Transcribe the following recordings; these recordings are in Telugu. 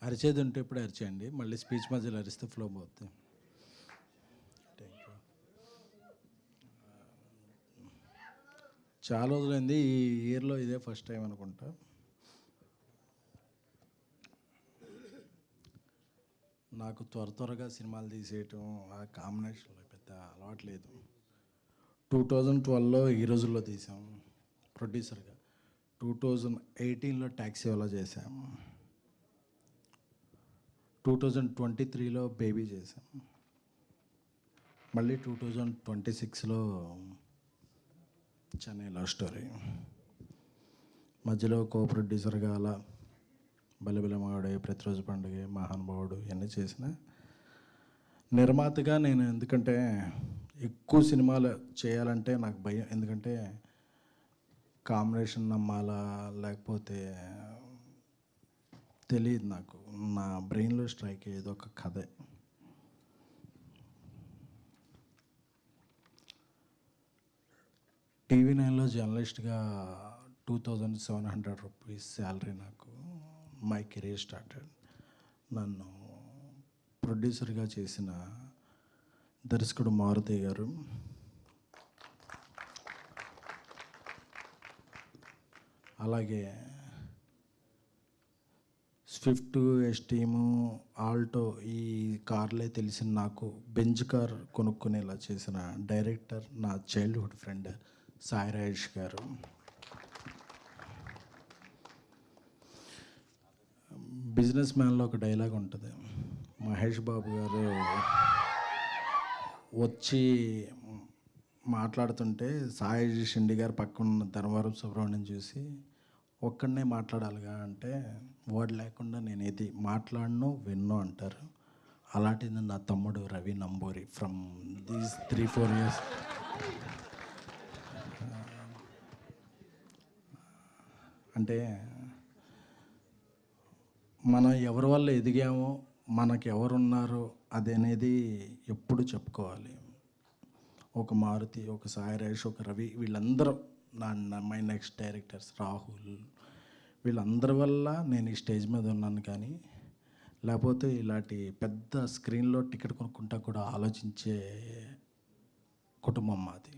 అరిచేది ఉంటే ఇప్పుడు అరిచేయండి, మళ్ళీ స్పీచ్ మధ్యలో అరిస్తే ఫ్లో పోతుంది. Thank you. చాలా రోజులైంది, ఈ ఇయర్లో ఇదే ఫస్ట్ టైం అనుకుంటా. నాకు త్వరగా సినిమాలు తీసేయటం ఆ కాంబినేషన్లో పెద్ద అలవాట్లేదు. 2012లో ఈ రోజుల్లో తీసాం ప్రొడ్యూసర్గా. 2018లో ట్యాక్సీ వాలా చేశాం. 2023లో బేబీ చేశాం. మళ్ళీ 2026లో చెన్నై లవ్ స్టోరీ. మధ్యలో కో ప్రొడ్యూసర్గా అలా బలబల మగాడే, ప్రతిరోజు పండుగ, మహానుభావుడు ఇవన్నీ చేసిన. నిర్మాతగా నేను ఎందుకంటే ఎక్కువ సినిమాలు చేయాలంటే నాకు భయం. ఎందుకంటే కాంబినేషన్ నమ్మాలా లేకపోతే తెలియదు. నాకు నా బ్రెయిన్లో స్ట్రైక్ అయ్యేది ఒక కథే. TV9లో జర్నలిస్ట్గా 2700 రూపీస్ శాలరీ. నాకు మై కెరీర్ స్టార్టెడ్. నన్ను ప్రొడ్యూసర్గా చేసిన దర్శకుడు మారుతి గారు, అలాగే స్విఫ్ట్, ఎస్టీము, ఆల్టో ఈ కార్లే తెలిసిన నాకు బెంజ్ కార్ కొనుక్కునేలా చేసిన డైరెక్టర్ నా చైల్డ్హుడ్ ఫ్రెండ్ సాయి రాజేష్ గారు. బిజినెస్ మ్యాన్లో ఒక డైలాగ్ ఉంటుంది. మహేష్ బాబు గారు వచ్చి మాట్లాడుతుంటే సాయి షిండి గారు పక్కన ధర్మవరం సుబ్రహ్మణ్యం చూసి ఒక్కడనే మాట్లాడాలిగా అంటే, వాడు లేకుండా నేను ఏది మాట్లాడను విన్ను అంటారు. అలాంటిది నా తమ్ముడు Ravi Namburi from these 3-4 years. అంటే మనం ఎవరి వల్ల ఎదిగామో, మనకు ఎవరున్నారో అది అనేది ఎప్పుడు చెప్పుకోవాలి. ఒక మారుతి, ఒక సాయి రాజేష్, ఒక రవి, వీళ్ళందరూ మై నెక్స్ట్ డైరెక్టర్స్, రాహుల్, వీళ్ళందరి వల్ల నేను ఈ స్టేజ్ మీద ఉన్నాను. కానీ లేకపోతే ఇలాంటి పెద్ద స్క్రీన్లో టికెట్ కొనుక్కుంటా కూడా ఆలోచించే కుటుంబం మాది.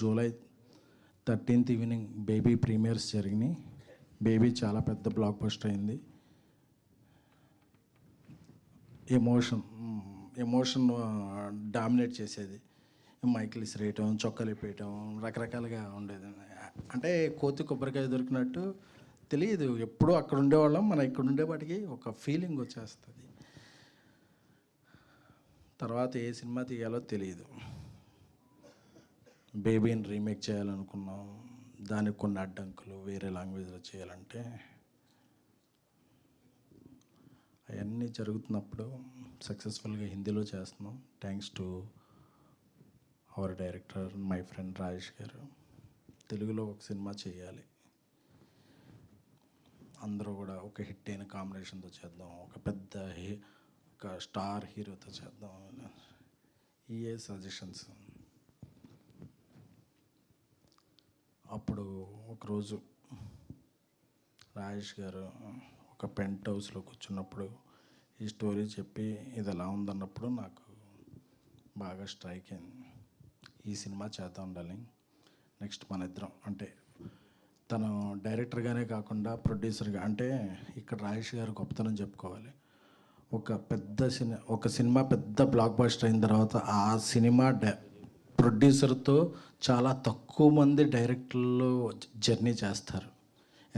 July 13th evening baby premieres జరిగినాయి. బేబీ చాలా పెద్ద బ్లాక్ బస్టర్ అయింది. ఎమోషన్ డామినేట్ చేసేది. మైకిల్ ఇసిరేయటం, చొక్కాలు ఇప్పేయటం, రకరకాలుగా ఉండేది. అంటే కోతి కొబ్బరికాయ దొరికినట్టు తెలియదు. ఎప్పుడూ అక్కడ ఉండేవాళ్ళం, మనం ఇక్కడ ఉండేవాటికి ఒక ఫీలింగ్ వచ్చేస్తుంది. తర్వాత ఏ సినిమా తీయాలో తెలియదు. బేబీని రీమేక్ చేయాలనుకున్నాం. దానికి కొన్ని అడ్డంకులు, వేరే లాంగ్వేజ్లో చేయాలంటే. అవన్నీ జరుగుతున్నప్పుడు సక్సెస్ఫుల్గా హిందీలో చేస్తున్నాం. Thanks to our director my friend Rajesh గారు. తెలుగులో ఒక సినిమా చేయాలి, అందరూ కూడా ఒక హిట్ అయిన కాంబినేషన్తో చేద్దాం, ఒక పెద్ద ఒక స్టార్ హీరోతో చేద్దాం. ఇయే సజెషన్స్. అప్పుడు ఒకరోజు రాజేష్ గారు ఒక పెంట్ హౌస్లో కూర్చున్నప్పుడు ఈ స్టోరీ చెప్పి ఇది ఎలా ఉందన్నప్పుడు నాకు బాగా స్ట్రైక్ అయింది. ఈ సినిమా చేద్దాం ఉండాలి. నెక్స్ట్ మన ఇద్దరం, అంటే తను డైరెక్టర్గానే కాకుండా ప్రొడ్యూసర్గా, అంటే ఇక్కడ రాజేష్ గారు గొప్పతనం చెప్పుకోవాలి. ఒక సినిమా పెద్ద బ్లాక్ బస్టర్ అయిన తర్వాత ఆ సినిమా ప్రొడ్యూసర్తో చాలా తక్కువ మంది డైరెక్టర్లు జర్నీ చేస్తారు.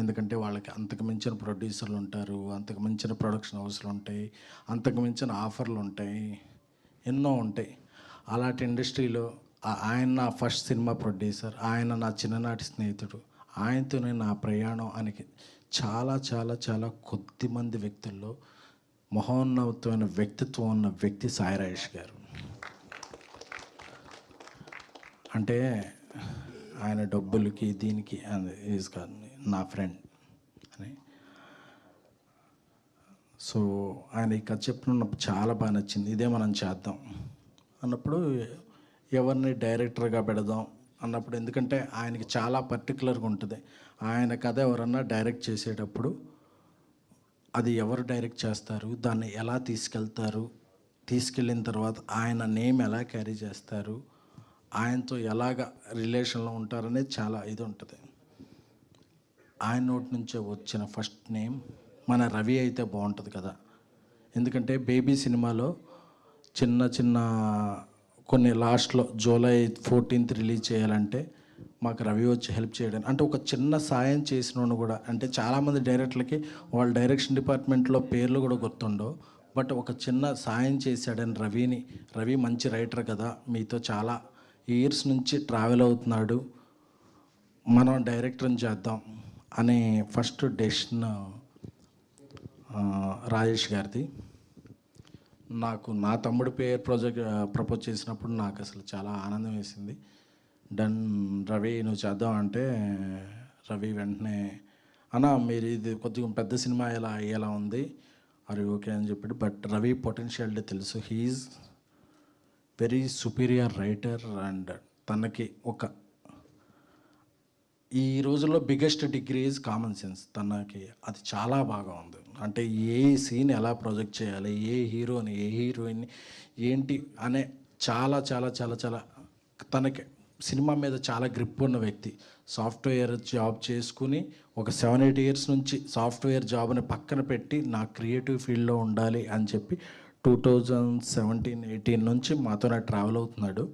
ఎందుకంటే వాళ్ళకి అంతకు మించిన ప్రొడ్యూసర్లు ఉంటారు, అంతకు మించిన ప్రొడక్షన్ హౌస్లు ఉంటాయి, అంతకు మించిన ఆఫర్లు ఉంటాయి, ఎన్నో ఉంటాయి. అలాంటి ఇండస్ట్రీలో ఆయన నా ఫస్ట్ సినిమా ప్రొడ్యూసర్, ఆయన నా చిన్ననాటి స్నేహితుడు, ఆయనతోనే నా ప్రయాణం అని చాలా చాలా చాలా కొద్ది మంది వ్యక్తుల్లో మహోన్నతమైన వ్యక్తిత్వం ఉన్న వ్యక్తి సాయి రాజేష్ గారు. అంటే ఆయన డబ్బులకి దీనికి ఈజ్ కాదు, నా ఫ్రెండ్ అని. సో ఆయన ఈ కథ చెప్పినప్పుడు చాలా బాగా నచ్చింది. ఇదే మనం చేద్దాం అన్నప్పుడు ఎవరిని డైరెక్టర్గా పెడదాం అన్నప్పుడు, ఎందుకంటే ఆయనకి చాలా పర్టికులర్గా ఉంటుంది. ఆయన కథ ఎవరన్నా డైరెక్ట్ చేసేటప్పుడు అది ఎవరు డైరెక్ట్ చేస్తారు, దాన్ని ఎలా తీసుకెళ్తారు, తీసుకెళ్ళిన తర్వాత ఆయన నేమ్ ఎలా క్యారీ చేస్తారు, ఆయనతో ఎలాగ రిలేషన్లో ఉంటారనేది చాలా ఇది ఉంటుంది. ఆయన నోటి నుంచే వచ్చిన ఫస్ట్ నేమ్ మన రవి అయితే బాగుంటుంది కదా. ఎందుకంటే బేబీ సినిమాలో చిన్న చిన్న కొన్ని లాస్ట్లో జూలై 14th రిలీజ్ చేయాలంటే మాకు రవి వచ్చి హెల్ప్ చేయడం, అంటే ఒక చిన్న సాయం చేసినోడు కూడా. అంటే చాలామంది డైరెక్టర్లకి వాళ్ళ డైరెక్షన్ డిపార్ట్మెంట్లో పేర్లు కూడా గుర్తుండవు, బట్ ఒక చిన్న సాయం చేశాడని రవిని. రవి మంచి రైటర్ కదా, మీతో చాలా ఇయర్స్ నుంచి ట్రావెల్ అవుతున్నాడు, మనం డైరెక్టర్ని చేద్దాం అనే ఫస్ట్ డెసిషన్ రాజేష్ గారిది. నాకు నా తమ్ముడు పేరు ప్రపోజ్ చేసినప్పుడు నాకు అసలు చాలా ఆనందం వేసింది. డన్ రవి నువ్వు చేద్దాం అంటే, రవి వెంటనే అన్నా మీరు ఇది కొద్దిగా పెద్ద సినిమా ఎలా అయ్యేలా ఉంది, అది ఓకే అని చెప్పాడు. బట్ రవి పొటెన్షియాలిటీ తెలుసు, he's very superior writer. And తనకి ఒక ఈ రోజుల్లో biggest degree is common sense. తనకి అది చాలా బాగా ఉంది. అంటే ఏ సీన్ ఎలా ప్రొజెక్ట్ చేయాలి, ఏ హీరోని ఏ హీరోయిన్ని ఏంటి అనే చాలా చాలా చాలా చాలా తనకి సినిమా మీద చాలా గ్రిప్ ఉన్న వ్యక్తి. సాఫ్ట్వేర్ జాబ్ చేసుకుని ఒక 7-8 ఇయర్స్ నుంచి సాఫ్ట్వేర్ జాబ్ని పక్కన పెట్టి నా క్రియేటివ్ ఫీల్డ్లో ఉండాలి అని చెప్పి 2017-18 నుంచి మాతోనే ట్రావెల్ అవుతున్నాడు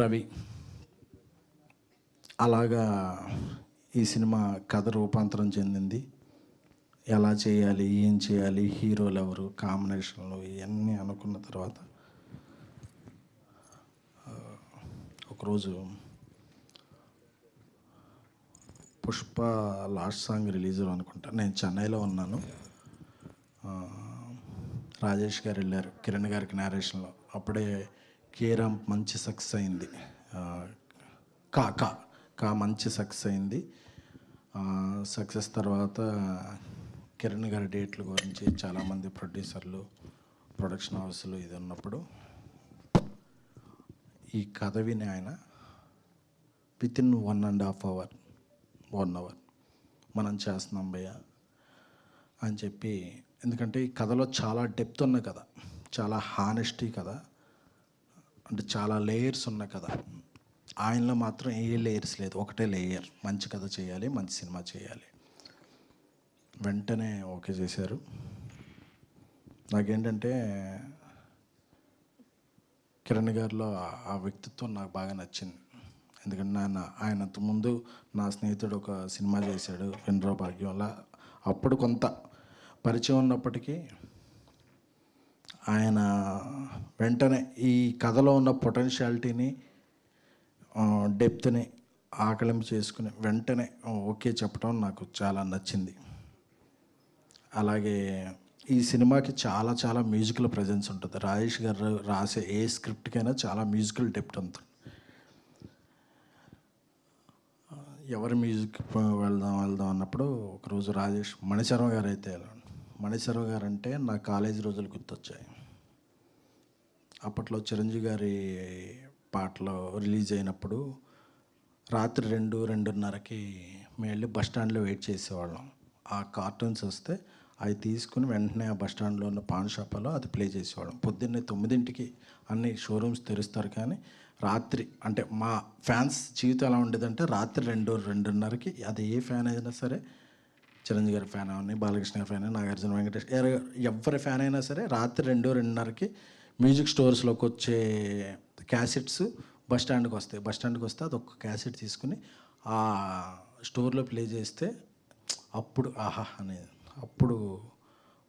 రవి. అలాగా ఈ సినిమా కథ రూపాంతరం చెందింది. ఎలా చేయాలి, ఏం చేయాలి, హీరోలు ఎవరు, కాంబినేషన్లు ఇవన్నీ అనుకున్న తర్వాత ఒకరోజు పుష్ప లాస్ట్ సాంగ్ రిలీజ్ అనుకుంటా, నేను చెన్నైలో ఉన్నాను. రాజేష్ గారు వెళ్ళారు కిరణ్ గారికి నేరేషన్లో. అప్పుడే కేరామ్ మంచి సక్సెస్ అయింది, కా మంచి సక్సెస్ అయింది. సక్సెస్ తర్వాత కిరణ్ గారి డేట్ల గురించి చాలామంది ప్రొడ్యూసర్లు, ప్రొడక్షన్ హౌస్లు ఇది ఉన్నప్పుడు ఈ కథ విని ఆయన వితిన్ 1.5 అవర్ మనం చేస్తున్నాం భయ్య అని చెప్పి. ఎందుకంటే ఈ కథలో చాలా డెప్త్ ఉన్న కథ, చాలా హానెస్టీ కథ, అంటే చాలా లేయర్స్ ఉన్న కథ. ఆయనలో మాత్రం ఏ లేయర్స్ లేదు, ఒకటే లేయర్, మంచి కథ చేయాలి, మంచి సినిమా చేయాలి. వెంటనే ఓకే చేశారు. నాకేంటంటే కిరణ్ గారిలో ఆ వ్యక్తిత్వం నాకు బాగా నచ్చింది. ఎందుకంటే ఆయనంత ముందు నా స్నేహితుడు ఒక సినిమా చేశాడు వినరో భాగ్యం, అలా అప్పుడు కొంత పరిచయం ఉన్నప్పటికీ ఆయన వెంటనే ఈ కథలో ఉన్న పొటెన్షియాలిటీని, డెప్త్ని ఆకలింపు చేసుకుని వెంటనే ఓకే చెప్పడం నాకు చాలా నచ్చింది. అలాగే ఈ సినిమాకి చాలా చాలా మ్యూజికల్ ప్రజెన్స్ ఉంటుంది. రాజేష్ గారు రాసే ఏ స్క్రిప్ట్కైనా చాలా మ్యూజికల్ డెప్త్ ఉంటుంది. ఎవరి మ్యూజిక్ వెళ్దాం అన్నప్పుడు ఒకరోజు మణిశర్మ గారు అయితే మణిశర్మ గారు అంటే నా కాలేజీ రోజులు గుర్తొచ్చాయి. అప్పట్లో చిరంజీవి గారి పాటలు రిలీజ్ అయినప్పుడు రాత్రి 2-2:30కి మేము వెళ్ళి బస్ స్టాండ్లో వెయిట్ చేసేవాళ్ళం. ఆ కార్టూన్స్ వస్తే అవి తీసుకుని వెంటనే ఆ బస్ స్టాండ్లో ఉన్న పాన్ షాప్లో అది ప్లే చేసేవాళ్ళం. పొద్దున్నే 9ంటికి అన్ని షోరూమ్స్ తెరుస్తారు, కానీ రాత్రి అంటే మా ఫ్యాన్స్ జీవితం ఎలా ఉండేదంటే రాత్రి 2-2:30కి అది ఏ ఫ్యాన్ అయినా సరే, చిరంజీవి గారి ఫ్యాన్ అవని, బాలకృష్ణ గారి ఫ్యాన్ అయినా, నాగార్జున, వెంకటేష్ ఎవరి ఫ్యాన్ అయినా సరే రాత్రి 2-2:30కి మ్యూజిక్ స్టోర్స్లోకి వచ్చే క్యాసెట్స్ బస్ స్టాండ్కి వస్తాయి. బస్ స్టాండ్కి వస్తే అది ఒక క్యాసెట్ తీసుకుని ఆ స్టోర్లో ప్లే చేస్తే అప్పుడు ఆహా అనేది. అప్పుడు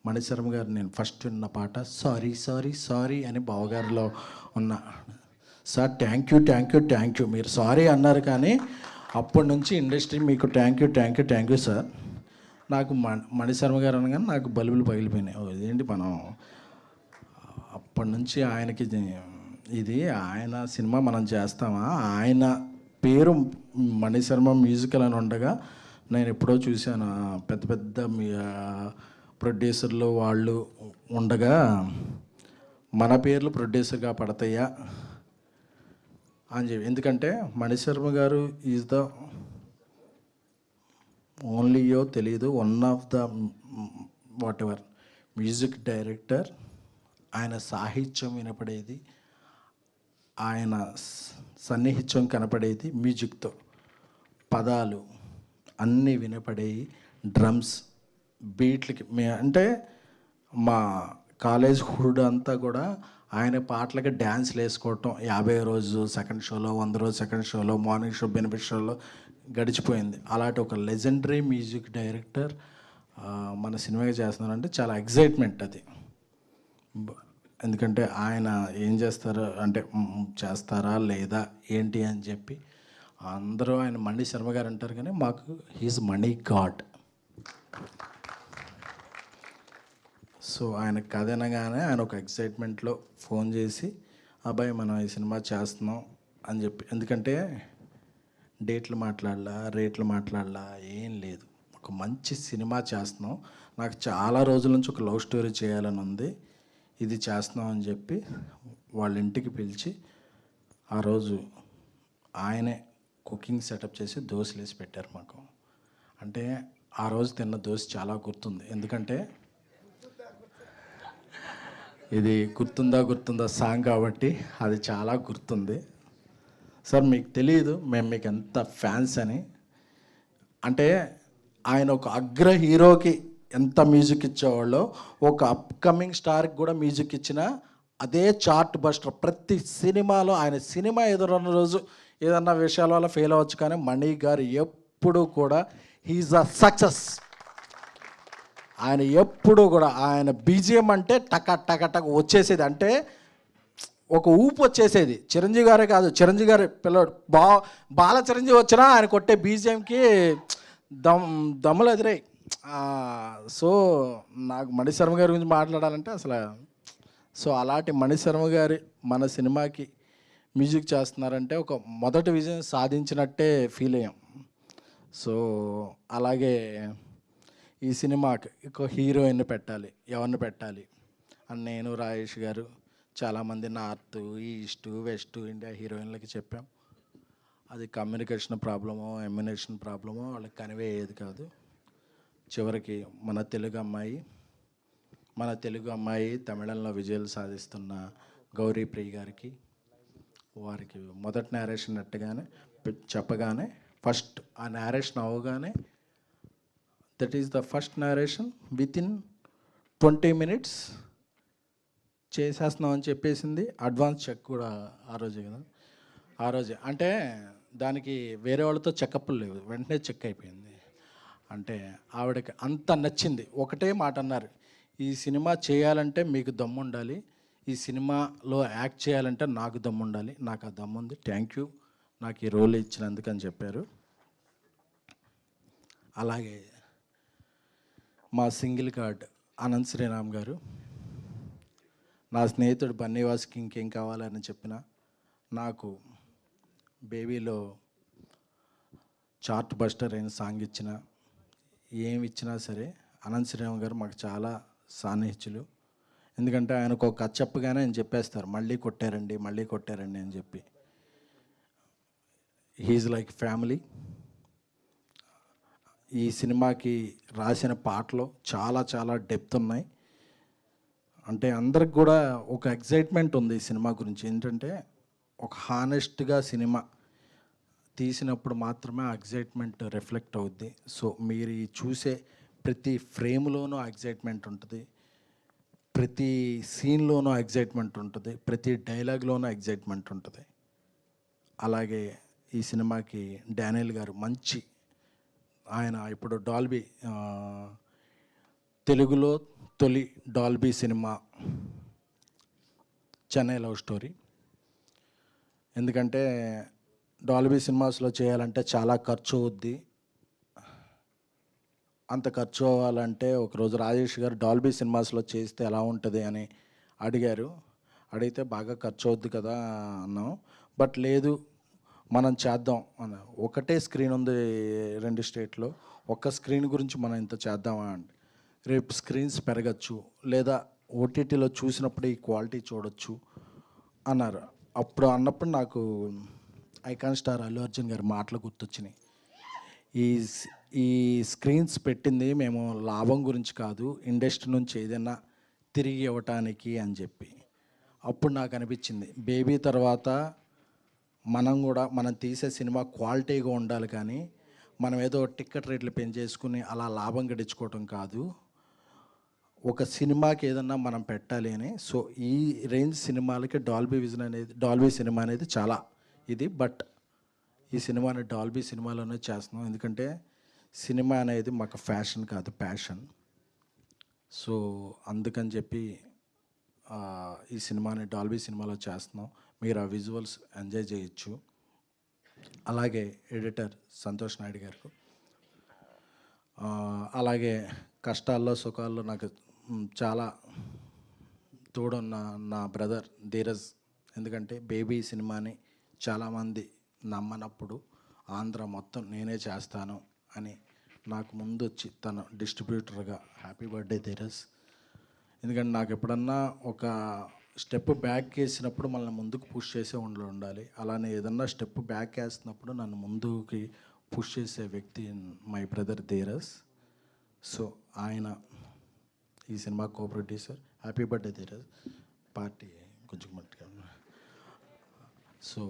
మణిశర్మ గారు నేను ఫస్ట్ విన్న పాట సారీ సారీ సారీ అని బావగారిలో ఉన్న. సార్ థ్యాంక్ యూ మీరు సారీ అన్నారు, కానీ అప్పటి నుంచి ఇండస్ట్రీ మీకు థ్యాంక్ యూ సార్. నాకు మణిశర్మ గారు అనగానే నాకు బల్బులు పగిలిపోయినాయి. ఇదేంటి మనం అప్పటి నుంచి ఆయనకి ఇది ఆయన సినిమా మనం చేస్తామా, ఆయన పేరు మణిశర్మ మ్యూజికల్ అని ఉండగా నేను ఎప్పుడో చూశాను పెద్ద పెద్ద ప్రొడ్యూసర్లు వాళ్ళు ఉండగా మన పేర్లు ప్రొడ్యూసర్గా పడతాయా అని చెప్పి. ఎందుకంటే మణిశర్మ గారు ఈజ్ ద ఓన్లీయో తెలియదు one of the what ever music director. ఆయన సాహిత్యం వినపడేది, ఆయన సన్నిహిత్యం కనపడేది మ్యూజిక్తో. పదాలు అన్నీ వినపడేవి, డ్రమ్స్ బీట్లకి. అంటే మా కాలేజ్ హుడ్ అంతా కూడా ఆయన పాటలకి డ్యాన్స్లు వేసుకోవటం 50 రోజు సెకండ్ షోలో, 100 రోజు సెకండ్ షోలో, మార్నింగ్ షో, బెనిఫిట్ షోలో గడిచిపోయింది. అలాంటి ఒక లెజెండరీ మ్యూజిక్ డైరెక్టర్ మన సినిమాగా చేస్తున్నారంటే చాలా ఎగ్జైట్మెంట్ అది. ఎందుకంటే ఆయన ఏం చేస్తారు అంటే చేస్తారా లేదా ఏంటి అని చెప్పి అందరూ ఆయన మణి శర్మ గారు అంటారు, కానీ మాకు హీజ్ మణి గాడ్. సో ఆయన కథ అనగానే ఆయన ఒక ఎక్సైట్మెంట్లో ఫోన్ చేసి అబ్బాయి మనం ఈ సినిమా చేస్తున్నాం అని చెప్పి. ఎందుకంటే డేట్లు మాట్లాడలా, రేట్లు మాట్లాడలా, ఏం లేదు, ఒక మంచి సినిమా చేస్తున్నాం, నాకు చాలా రోజుల నుంచి ఒక లవ్ స్టోరీ చేయాలని ఉంది, ఇది చేస్తున్నాం అని చెప్పి వాళ్ళ ఇంటికి పిలిచి ఆ రోజు ఆయనే కుకింగ్ సెటప్ చేసి దోశలు వేసి పెట్టారు మాకు. అంటే ఆ రోజు తిన్న దోశ చాలా గుర్తుంది. ఎందుకంటే ఇది గుర్తుందా సాంగ్ కాబట్టి అది చాలా గుర్తుంది. సార్ మీకు తెలియదు మేము మీకు ఎంత ఫ్యాన్స్ అని. అంటే ఆయన ఒక అగ్ర హీరోకి ఎంత మ్యూజిక్ ఇచ్చేవాళ్ళో ఒక అప్కమింగ్ స్టార్కి కూడా మ్యూజిక్ ఇచ్చిన అదే చార్ట్ బస్టర్. ప్రతి సినిమాలో ఆయన సినిమా ఎదురన్న రోజు ఏదన్నా విషయాల వల్ల ఫెయిల్ అవ్వచ్చు, కానీ మణి గారు ఎప్పుడు కూడా హీఈస్ అ సక్సెస్. ఆయన ఎప్పుడు కూడా ఆయన బీజిఎం అంటే టక టక టక వచ్చేసేది, అంటే ఒక ఊపు వచ్చేసేది. చిరంజీవి గారే కాదు, చిరంజీవి గారి పిల్లడు బాల చిరంజీవి వచ్చినా ఆయన కొట్టే బీజిఎంకి దమ్ములు ఎదురై. సో నాకు మణిశర్మ గారి గురించి మాట్లాడాలంటే అసలు సో అలాంటి మణిశర్మ గారి మన సినిమాకి మ్యూజిక్ చేస్తున్నారంటే ఒక మొదటి విజయం సాధించినట్టే ఫీల్ అయ్యాం. సో అలాగే ఈ సినిమాకి ఒక హీరోయిన్ పెట్టాలి, ఎవరిని పెట్టాలి అని నేను, రాజేష్ గారు, చాలామంది నార్త్, ఈస్ట్, వెస్ట్ ఇండియా హీరోయిన్లకి చెప్పాం. అది కమ్యూనికేషన్ ప్రాబ్లమో ఎమ్యునేషన్ ప్రాబ్లమో వాళ్ళకి కన్వే అయ్యేది కాదు. చివరికి మన తెలుగు అమ్మాయి తమిళంలో విజయాలు సాధిస్తున్న గౌరీ ప్రియ గారికి, వారికి మొదటి నేరేషన్ చెప్పగానే ఫస్ట్ ఆ నేరేషన్ అవ్వగానే that is the first narration within 20 minutes చేసేస్తున్నాం అని చెప్పేసింది. అడ్వాన్స్ చెక్ కూడా ఆ రోజే కదా, ఆ రోజే. అంటే దానికి వేరే వాళ్ళతో చెకప్లు లేవు, వెంటనే చెక్ అయిపోయింది. అంటే ఆవిడకి అంత నచ్చింది. ఒకటే మాట అన్నారు, ఈ సినిమా చేయాలంటే మీకు దమ్ము ఉండాలి, ఈ సినిమాలో యాక్ట్ చేయాలంటే నాకు దమ్ము ఉండాలి, నాకు ఆ దమ్ము ఉంది, థ్యాంక్ యూ నాకు ఈ రోల్ ఇచ్చినందుకు అని చెప్పారు. అలాగే మా సింగిల్ కార్డ్ అనంత్ శ్రీరామ్ గారు, నా స్నేహితుడు బన్నీవాస్కి ఇంకేం కావాలని చెప్పిన, నాకు బేబీలో చార్ట్ బస్టర్ అయిన సాంగ్ ఇచ్చిన, ఏమి ఇచ్చినా సరే అనంత్ శ్రీరామ్ గారు మాకు చాలా సాన్నిహిత్యులు. ఎందుకంటే ఆయనకు ఒక కథ చెప్పగానే ఆయన చెప్పేస్తారు, మళ్ళీ కొట్టారండి అని చెప్పి. He's like family. ఈ సినిమాకి రాసిన పాటలు చాలా చాలా డెప్త్ ఉన్నాయి. అంటే అందరికి కూడా ఒక ఎగ్జైట్మెంట్ ఉంది ఈ సినిమా గురించి. ఏంటంటే ఒక హానెస్ట్గా సినిమా తీసినప్పుడు మాత్రమే ఆ ఎగ్జైట్మెంట్ రిఫ్లెక్ట్ అవుద్ది. సో మీరు చూసే ప్రతి ఫ్రేమ్లోనూ ఎగ్జైట్మెంట్ ఉంటుంది, ప్రతి సీన్లోనూ ఎగ్జైట్మెంట్ ఉంటుంది, ప్రతి డైలాగ్లోనూ ఎగ్జైట్మెంట్ ఉంటుంది. అలాగే ఈ సినిమాకి డానియల్ గారు మంచి, ఆయన ఇప్పుడు డాల్బీ తెలుగులో తొలి Dolby cinema Chennai love story. ఎందుకంటే డాల్బీ సినిమాస్లో చేయాలంటే చాలా ఖర్చు అవుద్ది. అంత ఖర్చు అవ్వాలంటే ఒకరోజు రాజేష్ గారు డాల్బీ సినిమాస్లో చేస్తే ఎలా ఉంటుంది అని అడిగారు. అడిగితే బాగా ఖర్చు అవుద్ది కదా అన్నాం. బట్ లేదు మనం చేద్దాం అన్న. ఒకటే స్క్రీన్ ఉంది 2 స్టేట్లో, ఒక్క స్క్రీన్ గురించి మనం ఇంత చేద్దామా అంటే, రేపు స్క్రీన్స్ పెరగచ్చు లేదా ఓటీటీలో చూసినప్పుడు ఈ క్వాలిటీ చూడొచ్చు అన్నారు. అప్పుడు నాకు ఐకాన్ స్టార్ అల్లు అర్జున్ గారి మాటలు గుర్తొచ్చినాయి. ఈ ఈ స్క్రీన్స్ పెట్టింది మేము లాభం గురించి కాదు, ఇండస్ట్రీ నుంచి ఏదైనా తిరిగి ఇవ్వటానికి అని చెప్పి. అప్పుడు నాకు అనిపించింది, బేబీ తర్వాత మనం తీసే సినిమా క్వాలిటీగా ఉండాలి, కానీ మనం ఏదో టికెట్ రేట్లు పెంచేసుకుని అలా లాభం గడించుకోవటం కాదు, ఒక సినిమాకి ఏదన్నా మనం పెట్టాలి అని. సో ఈ రేంజ్ సినిమాలకి డాల్బీ సినిమా అనేది చాలా ఇది. బట్ ఈ సినిమాని డాల్బీ సినిమాలోనే చేస్తున్నాం, ఎందుకంటే సినిమా అనేది మాకు ఫ్యాషన్ కాదు, ప్యాషన్. సో అందుకని చెప్పి ఈ సినిమాని డాల్బీ సినిమాలో చేస్తున్నాం. మీరు ఆ విజువల్స్ ఎంజాయ్ చేయొచ్చు. అలాగే ఎడిటర్ సంతోష్ నాయుడు గారు, అలాగే కష్టాల్లో సుఖాల్లో నాకు చాలా తోడున్న నా బ్రదర్ ధీరజ్. ఎందుకంటే బేబీ సినిమాని చాలామంది నమ్మనప్పుడు ఆంధ్ర మొత్తం నేనే చేస్తాను అని నాకు ముందు వచ్చి తన డిస్ట్రిబ్యూటర్గా, హ్యాపీ బర్త్డే ధీరజ్. ఎందుకంటే నాకు ఎప్పుడన్నా ఒక స్టెప్ బ్యాక్ వేసినప్పుడు మనల్ని ముందుకు పుష్ చేసే ఉండాలి. అలానే ఏదన్నా స్టెప్ బ్యాక్ వేస్తున్నప్పుడు నన్ను ముందుకి పుష్ చేసే వ్యక్తి మై బ్రదర్ ధీరజ్. సో ఆయన ఈ cinema co producer. Happy birthday Dheeraj. Party కొంచెం మట్టుగా. సో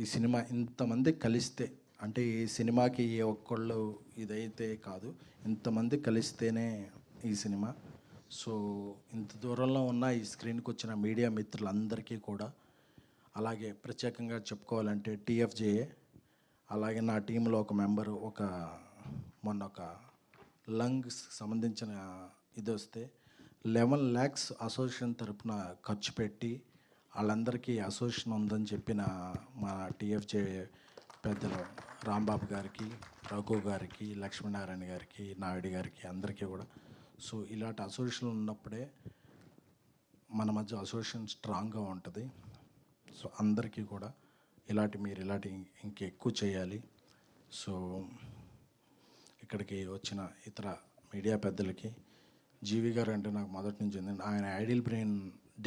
ఈ సినిమా ఇంతమంది కలిస్తే, అంటే ఈ సినిమాకి ఏ ఒక్కళ్ళు ఇదైతే కాదు, ఇంతమంది కలిస్తేనే ఈ సినిమా. సో ఇంత దూరంలో ఉన్న ఈ స్క్రీన్కి వచ్చిన మీడియా మిత్రులందరికీ కూడా, అలాగే ప్రత్యేకంగా చెప్పుకోవాలంటే టీఎఫ్జేఏ, అలాగే నా టీంలో ఒక మెంబరు, మొన్న ఒక లంగ్స్ సంబంధించిన ఇది వస్తే 11 lakhs అసోసియేషన్ తరపున ఖర్చు పెట్టి వాళ్ళందరికీ అసోసియేషన్ ఉందని చెప్పిన మా టీఎఫ్జే పెద్దలు రాంబాబు గారికి, రఘు గారికి, లక్ష్మీనారాయణ గారికి, నాయుడు గారికి, అందరికీ కూడా. సో ఇలాంటి అసోసియేషన్ ఉన్నప్పుడే మన మధ్య అసోసియేషన్ స్ట్రాంగ్గా ఉంటుంది. సో అందరికీ కూడా మీరు ఇలాంటి ఇంకెక్కువ చేయాలి. సో ఇక్కడికి వచ్చిన ఇతర మీడియా పెద్దలకి, జీవి గారు అంటే నాకు మొదటి నుంచి ఉంది. ఆయన ఐడియల్ బ్రెయిన్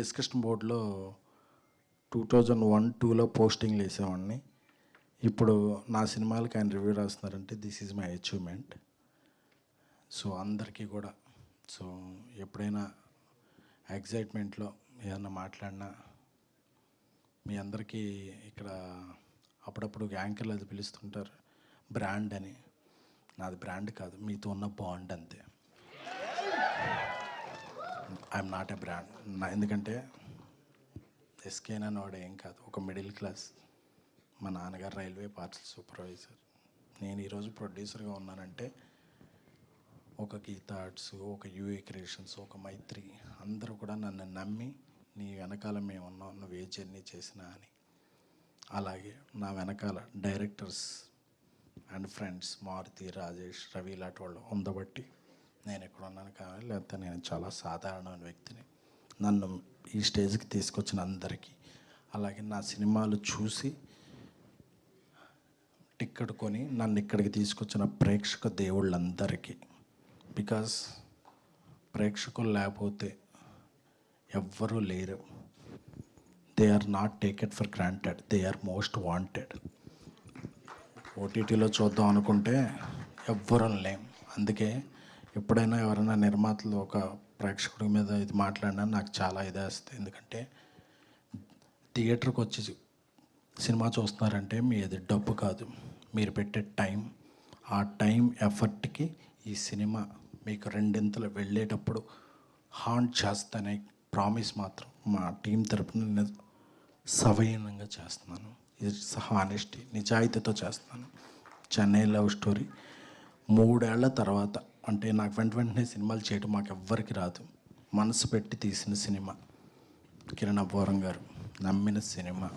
డిస్కషన్ బోర్డులో 2001-2లో పోస్టింగ్లు వేసేవాడిని. ఇప్పుడు నా సినిమాలకి ఆయన రివ్యూ రాస్తున్నారంటే this is my achievement. So అందరికీ కూడా, సో ఎప్పుడైనా ఎగ్జైట్మెంట్లో ఏదన్నా మాట్లాడినా మీ అందరికీ ఇక్కడ అప్పుడప్పుడు యాంకర్లు అది పిలుస్తుంటారు బ్రాండ్ అని. నాది బ్రాండ్ కాదు, మీతో ఉన్న బాండ్ అంతే. I'm not a brand. ఎందుకంటే ఎస్కేన్ అనేవాడు ఏం కాదు, ఒక మిడిల్ క్లాస్. మా నాన్నగారు రైల్వే పార్సల్ సూపర్వైజర్. నేను ఈరోజు ప్రొడ్యూసర్గా ఉన్నానంటే ఒక గీతా ఆర్ట్స్, ఒక యూఏ క్రియేషన్స్, ఒక మైత్రి, అందరూ కూడా నన్ను నమ్మి నీ వెనకాల మేము ఉన్నాం, నువ్వు ఏ జర్నీ చేసినా అని. అలాగే నా వెనకాల directors and friends Maruthi, Rajesh, Ravi లాంటి వాళ్ళు ఉండబట్టి నేను ఎక్కడ ఉన్నాను. కానీ లేకపోతే నేను చాలా సాధారణమైన వ్యక్తిని. నన్ను ఈ స్టేజ్కి తీసుకొచ్చిన అందరికీ, అలాగే నా సినిమాలు చూసి టిక్కెట్ కొని నన్ను ఇక్కడికి తీసుకొచ్చిన ప్రేక్షక దేవుళ్ళందరికీ. బికాస్ ప్రేక్షకులు లేకపోతే ఎవ్వరూ లేరు. They are not taken for granted, they are most wanted. ఓటీటీలో చూద్దాం అనుకుంటే ఎవ్వరం లేం. అందుకే ఎప్పుడైనా ఎవరైనా నిర్మాతలు ఒక ప్రేక్షకుడి మీద ఇది మాట్లాడినా నాకు చాలా ఇదేస్తుంది. ఎందుకంటే థియేటర్కి వచ్చి సినిమా చూస్తున్నారంటే మీది డబ్బు కాదు, మీరు పెట్టే టైం. ఆ టైం ఎఫర్ట్కి ఈ సినిమా మీకు రెండింతలు వెళ్ళేటప్పుడు హాంట్ చేస్తానే ప్రామిస్ మాత్రం మా టీం తరపున నేను సవయనంగా చేస్తున్నాను. ఇది హానెస్టీ, నిజాయితీతో చేస్తున్నాను. చెన్నై లవ్ స్టోరీ 3 ఏళ్ల తర్వాత, అంటే నాకు వెంటనే సినిమాలు చేయడం మాకు ఎవ్వరికి రాదు. మనసు పెట్టి తీసిన సినిమా, కిరణ్ అబ్బవరం గారు నమ్మిన సినిమా.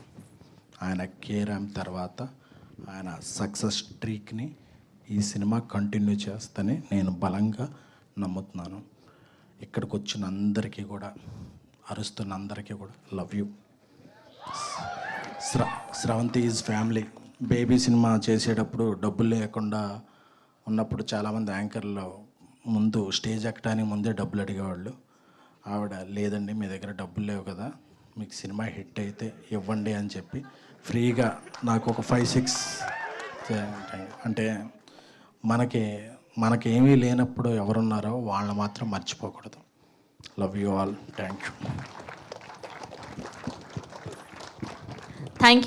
ఆయన కేరామ్ తర్వాత ఆయన సక్సెస్ స్ట్రీక్ని ఈ సినిమా కంటిన్యూ చేస్తేనే నేను బలంగా నమ్ముతున్నాను. ఇక్కడికి వచ్చిన అందరికీ కూడా, అరుస్తున్న అందరికీ కూడా love you. Sravanthi is family. Baby cinema చేసేటప్పుడు డబ్బులు లేకుండా ఉన్నప్పుడు చాలామంది యాంకర్లు ముందు స్టేజ్ ఎక్కడానికి ముందే డబ్బులు అడిగేవాళ్ళు. ఆవిడ లేదండి, మీ దగ్గర డబ్బులు లేవు కదా, మీకు సినిమా హిట్ అయితే ఇవ్వండి అని చెప్పి ఫ్రీగా నాకు ఒక 5-6 అంటే మనకేమీ లేనప్పుడు ఎవరున్నారో వాళ్ళని మాత్రం మర్చిపోకూడదు. Love you all. Thank you. Thank you.